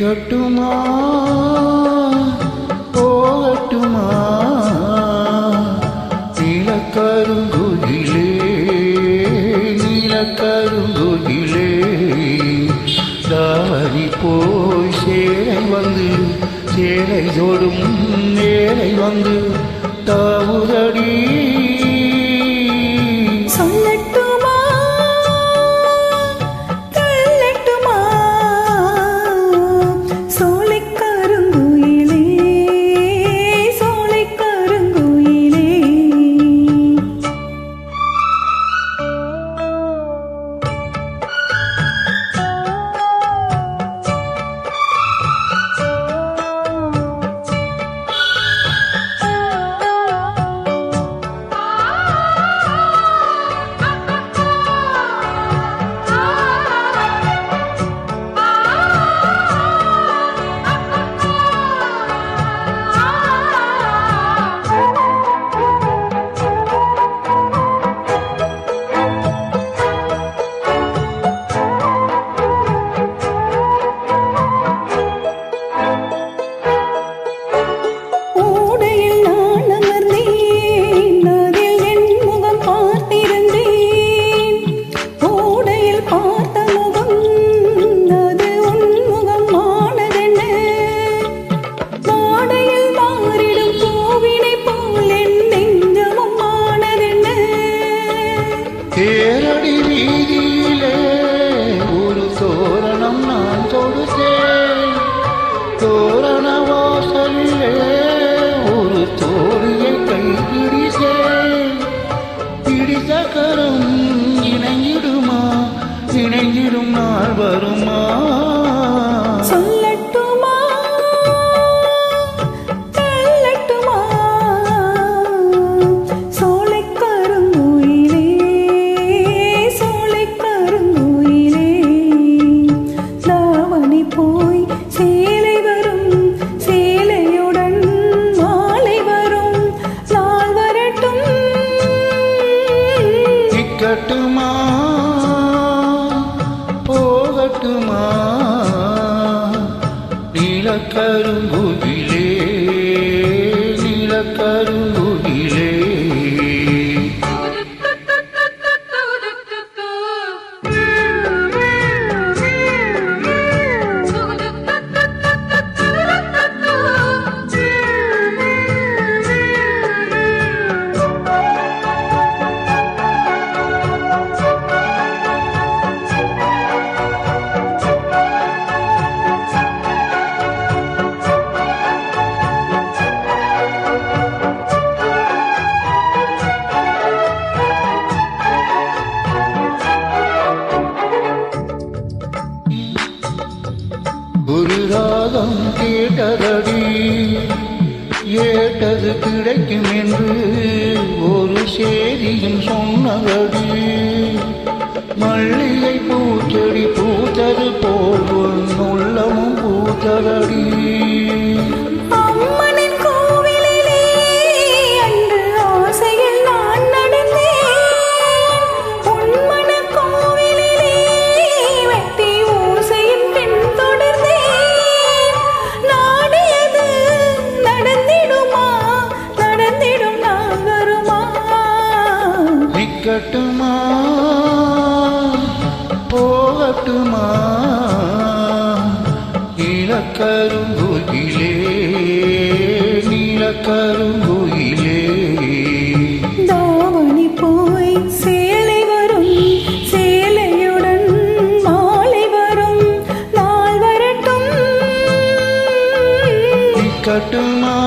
நிக்கட்டுமா போகட்டுமா நீலக்கருங்குயிலே நீலக்கருங்குயிலே தாவணி போய் சேலை வந்து சேலை தொடும் நேரை வந்து தாவுதடி தேரடி வீதியிலே ஒரு தோரணம் நான் தொடுத்தேன் தோரண வாசலிலே ஒரு தோழியை கைப்பிடித்தேன் பிடித்த கரம் இணைஞ்சிடுமா இணைஞ்சிடும் நாள் வருமா நிக்கட்டுமா போகட்டுமா நீலக்கருங்குயிலே நீலக்கருங்குயிலே ஒரு ராகம் கேட்டதடி ஏட்டது கிடைக்கும் என்று ஒரு சேதியும் சொன்னதடி மல்லிகை பூச்செடி பூத்தது போல் உள்ளமும் பூத்ததடி நிக்கட்டுமா போகட்டுமா நீலக்கருங்குயிலே நீலக்கருங்குயிலே தாவணி போய் சேலை வரும் சேலையுடன் மாலை வரும் நாள் வரட்டும் நிக்கட்டுமா